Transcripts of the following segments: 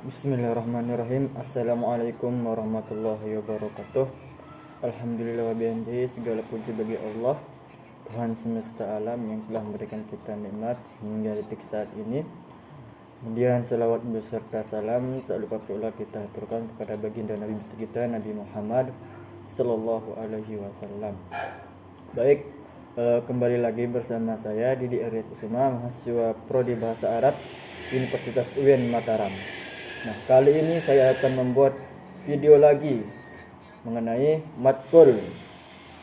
Bismillahirrahmanirrahim. Assalamualaikum warahmatullahi wabarakatuh. Alhamdulillah wa bihamdihi, segala puji bagi Allah, Tuhan semesta alam yang telah memberikan kita nikmat hingga detik saat ini. Kemudian salawat beserta salam tak lupa pula kita aturkan kepada baginda Nabi besar kita Nabi Muhammad sallallahu alaihi wasallam. Baik, kembali lagi bersama saya Didi Aryat Kusuma, mahasiswa Prodi Bahasa Arab Universitas UIN Mataram. Nah, kali ini saya akan membuat video lagi mengenai matkul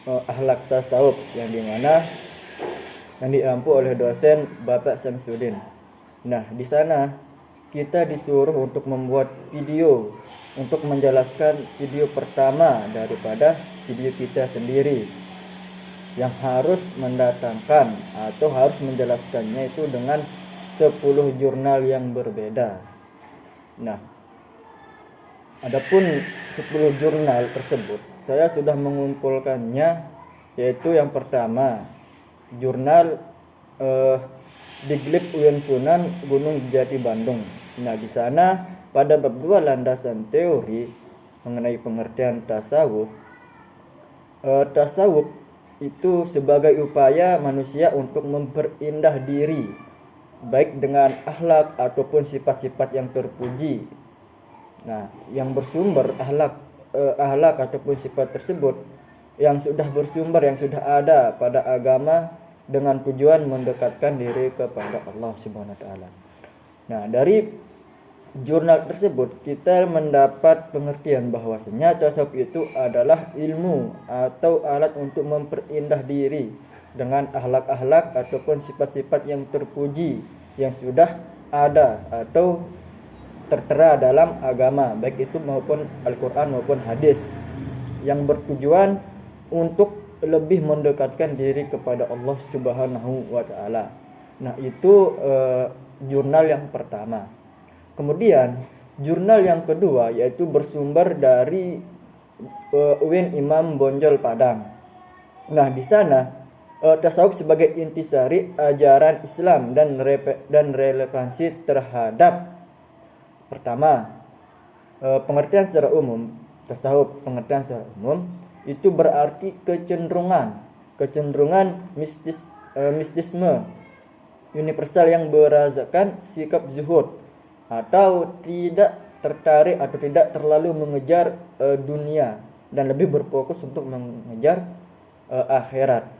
akhlak tasawuf yang diampu oleh dosen Bapak Syamsuddin. Nah, di sana kita disuruh untuk membuat video untuk menjelaskan video pertama daripada video kita sendiri yang harus mendatangkan atau harus menjelaskannya itu dengan 10 jurnal yang berbeda. Nah, adapun 10 jurnal tersebut saya sudah mengumpulkannya, yaitu yang pertama jurnal Diglip UIN Sunan Gunung Jati Bandung. Nah, di sana pada bab 2 landasan teori mengenai pengertian tasawuf, tasawuf itu sebagai upaya manusia untuk memperindah diri baik dengan akhlak ataupun sifat-sifat yang terpuji. Nah, yang bersumber akhlak ataupun sifat tersebut yang sudah bersumber, yang sudah ada pada agama dengan tujuan mendekatkan diri kepada Allah Subhanahu wa taala. Nah, dari jurnal tersebut kita mendapat pengertian bahwasanya tasawuf itu adalah ilmu atau alat untuk memperindah diri dengan akhlak-akhlak ataupun sifat-sifat yang terpuji yang sudah ada atau tertera dalam agama, baik itu maupun Al-Quran maupun hadis, yang bertujuan untuk lebih mendekatkan diri kepada Allah Subhanahu wa taala. Nah, itu jurnal yang pertama. Kemudian jurnal yang kedua yaitu bersumber dari UIN Imam Bonjol Padang. Nah, di sana tasawuf sebagai intisari ajaran Islam dan relevansi terhadap pertama pengertian secara umum. Tasawuf pengertian secara umum itu berarti kecenderungan mistisme universal yang berasakan sikap zuhud atau tidak tertarik atau tidak terlalu mengejar dunia dan lebih berfokus untuk mengejar akhirat.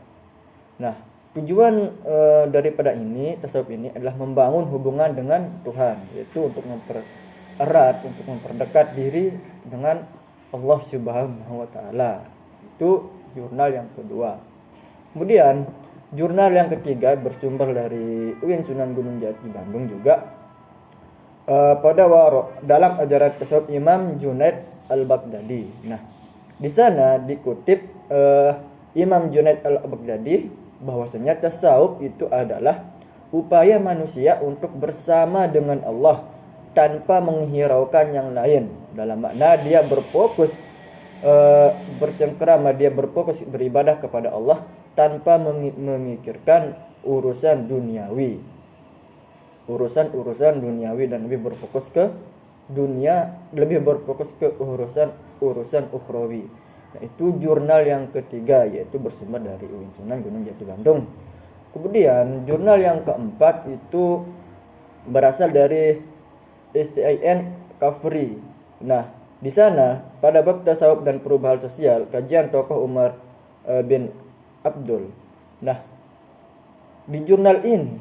Nah, tujuan daripada tasawuf ini adalah membangun hubungan dengan Tuhan, yaitu untuk mempererat, untuk memperdekat diri dengan Allah Subhanahu wa taala. Itu jurnal yang kedua. Kemudian jurnal yang ketiga bersumber dari UIN Sunan Gunung Jati Bandung juga, dalam ajaran tasawuf Imam Junaid Al-Baghdadi. Nah, di sana dikutip Imam Junaid Al-Baghdadi bahwasanya tasawuf itu adalah upaya manusia untuk bersama dengan Allah tanpa menghiraukan yang lain. Dalam makna dia berfokus bercengkerama, dia berfokus beribadah kepada Allah tanpa memikirkan urusan duniawi. Urusan duniawi dan lebih berfokus ke dunia, lebih berfokus ke urusan ukhrawi. Nah, itu jurnal yang ketiga yaitu bersumber dari UIN Sunan Gunung Jati Bandung. Kemudian jurnal yang keempat itu berasal dari STIN Kafri. Nah, di sana pada bab tasawuf dan perubahan sosial kajian tokoh Umar bin Abdul. Nah, di jurnal ini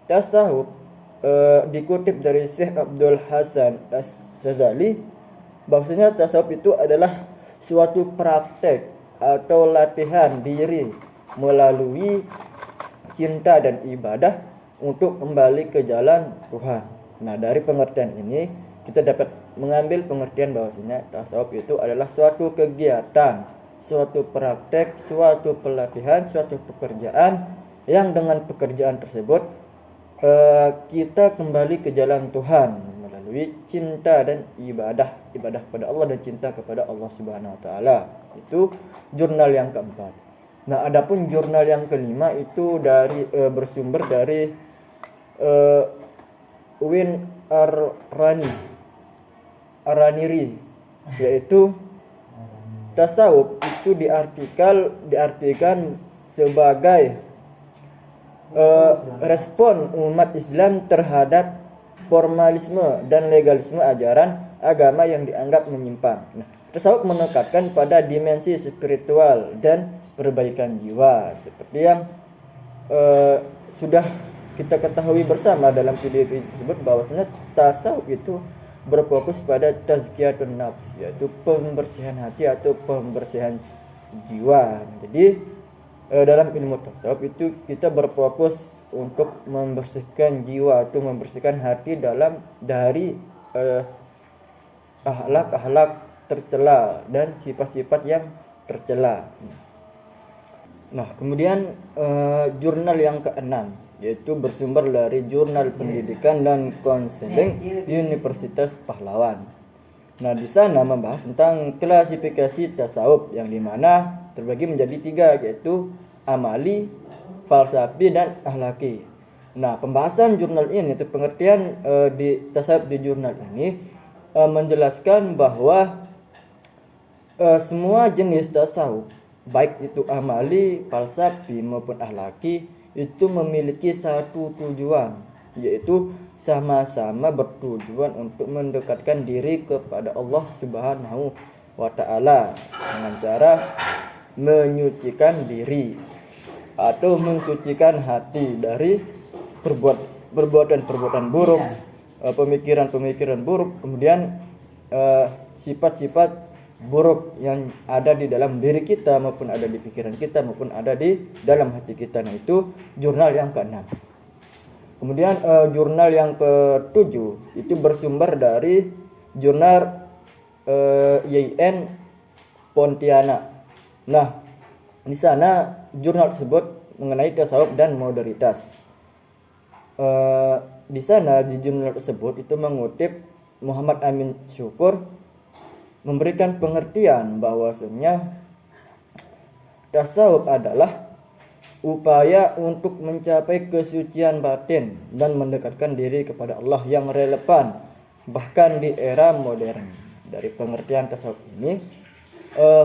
tasawuf dikutip dari Syekh Abdul Hasan As-Sazali bahwasanya tasawuf itu adalah suatu praktek atau latihan diri melalui cinta dan ibadah untuk kembali ke jalan Tuhan. Nah, dari pengertian ini kita dapat mengambil pengertian bahwasanya tasawuf itu adalah suatu kegiatan, suatu praktek, suatu pelatihan, suatu pekerjaan yang dengan pekerjaan tersebut kita kembali ke jalan Tuhan melalui cinta dan ibadah kepada Allah dan cinta kepada Allah Subhanahu wa taala. Itu jurnal yang keempat. Nah, adapun jurnal yang kelima itu bersumber dari UIN Ar-Rani. Araniri, yaitu tasawuf itu diartikan sebagai respon umat Islam terhadap formalisme dan legalisme ajaran agama yang dianggap menyimpang. Nah, tasawuf menekankan pada dimensi spiritual dan perbaikan jiwa, seperti yang sudah kita ketahui bersama dalam video tersebut, bahwasanya tasawuf itu berfokus pada tazkiyatun nafs, yaitu pembersihan hati atau pembersihan jiwa. Jadi dalam ilmu tasawuf itu kita berfokus untuk membersihkan jiwa atau membersihkan hati dari akhlak-akhlak tercela dan sifat-sifat yang tercela. Nah, kemudian jurnal yang keenam, yaitu bersumber dari Jurnal Pendidikan dan Konseling Universitas Pahlawan. Nah, di sana membahas tentang klasifikasi tasawuf yang dimana terbagi menjadi 3, yaitu amali, falsafi, dan akhlaki. Nah, pembahasan jurnal ini atau pengertian di tasawuf di jurnal ini menjelaskan bahwa semua jenis tasawuf, baik itu amali, falsafi maupun akhlaki, itu memiliki satu tujuan, yaitu sama-sama bertujuan untuk mendekatkan diri kepada Allah Subhanahu wa Ta'ala dengan cara menyucikan diri atau mensucikan hati dari perbuatan-perbuatan buruk, pemikiran-pemikiran buruk, kemudian sifat-sifat buruk yang ada di dalam diri kita maupun ada di pikiran kita maupun ada di dalam hati kita. Nah, itu jurnal yang ke-6. Kemudian jurnal yang ke-7 itu bersumber dari jurnal YIN Pontianak. Nah, di sana jurnal tersebut mengenai tasawuf dan modalitas. Di sana di jurnal tersebut itu mengutip Muhammad Amin Syukur memberikan pengertian bahwasanya tasawuf adalah upaya untuk mencapai kesucian batin dan mendekatkan diri kepada Allah yang relevan bahkan di era modern. Dari pengertian tasawuf ini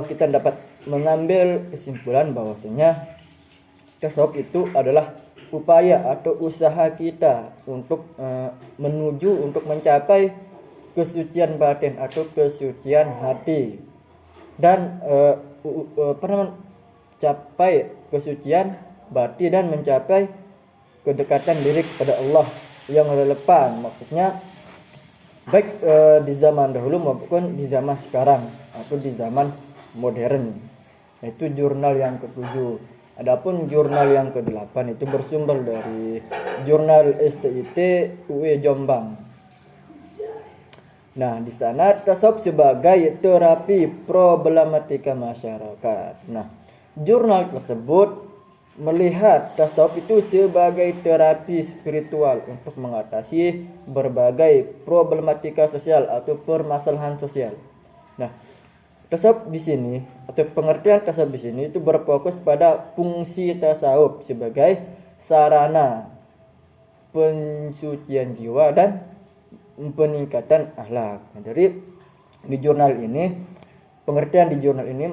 kita dapat mengambil kesimpulan bahwasanya tasawuf itu adalah upaya atau usaha kita untuk untuk mencapai kesucian batin atau kesucian hati dan mencapai kesucian batin dan mencapai kedekatan diri kepada Allah yang relevan, maksudnya baik di zaman dahulu maupun di zaman sekarang atau di zaman modern. Itu jurnal yang ke-7. Adapun jurnal yang ke-8 itu bersumber dari Jurnal STIT UI Jombang. Nah, di sana tasawuf sebagai terapi problematika masyarakat. Nah, jurnal tersebut melihat tasawuf itu sebagai terapi spiritual untuk mengatasi berbagai problematika sosial atau permasalahan sosial. Nah, tasawuf di sini atau pengertian tasawuf di sini itu berfokus pada fungsi tasawuf sebagai sarana pensucian jiwa dan peningkatan akhlak. Jadi di jurnal ini, pengertian di jurnal ini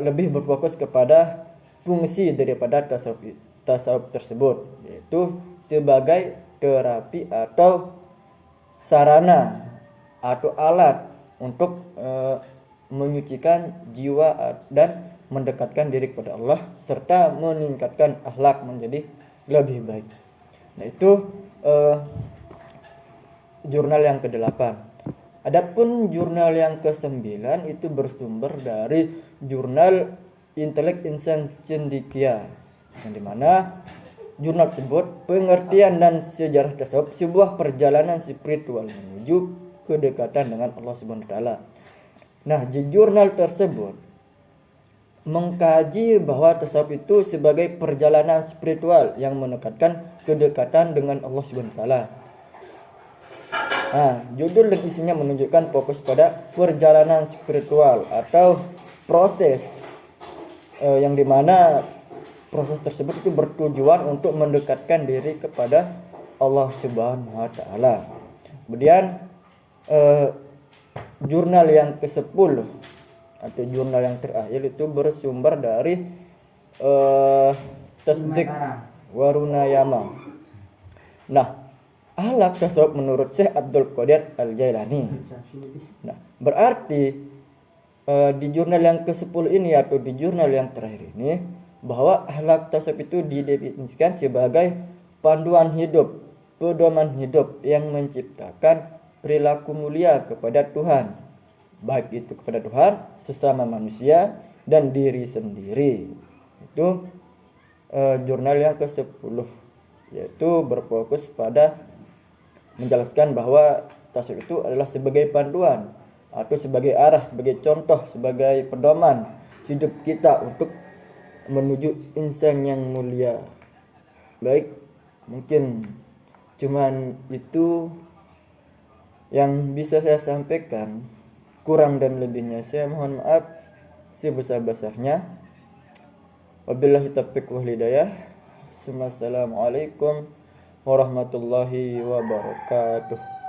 lebih berfokus kepada fungsi daripada tasawuf tersebut, yaitu sebagai terapi atau sarana atau alat untuk menyucikan jiwa dan mendekatkan diri kepada Allah serta meningkatkan akhlak menjadi lebih baik. Nah, itu jurnal yang ke-8. Adapun jurnal yang ke-9 itu bersumber dari Jurnal Intelek Insan Cendikia, yang dimana jurnal tersebut pengertian dan sejarah tasawuf sebuah perjalanan spiritual menuju kedekatan dengan Allah Subhanahu wa Ta'ala. Nah, di jurnal tersebut mengkaji bahwa tasawuf itu sebagai perjalanan spiritual yang menekatkan kedekatan dengan Allah Subhanahu wa Ta'ala. Nah, judul dan isinya menunjukkan fokus pada perjalanan spiritual atau proses yang dimana proses tersebut itu bertujuan untuk mendekatkan diri kepada Allah Subhanahu wa Ta'ala. Kemudian jurnal yang ke-10 atau jurnal yang terakhir itu bersumber dari Tasdik Warunayama. Nah, akhlak tasawuf menurut Syekh Abdul Qadir Al-Jailani. Nah, berarti di jurnal yang ke-10 ini atau di jurnal yang terakhir ini, bahwa akhlak tasawuf itu didefinisikan sebagai panduan hidup, pedoman hidup yang menciptakan perilaku mulia kepada Tuhan, baik itu kepada Tuhan, sesama manusia, dan diri sendiri. Itu jurnal yang ke-10, yaitu berfokus pada menjelaskan bahwa tasawuf itu adalah sebagai panduan atau sebagai arah, sebagai contoh, sebagai pedoman hidup kita untuk menuju insan yang mulia. Baik, mungkin cuman itu yang bisa saya sampaikan. Kurang dan lebihnya saya mohon maaf sebesar-besarnya. Wabillahi taufiq wal hidayah. Assalamualaikum warahmatullahi wabarakatuh.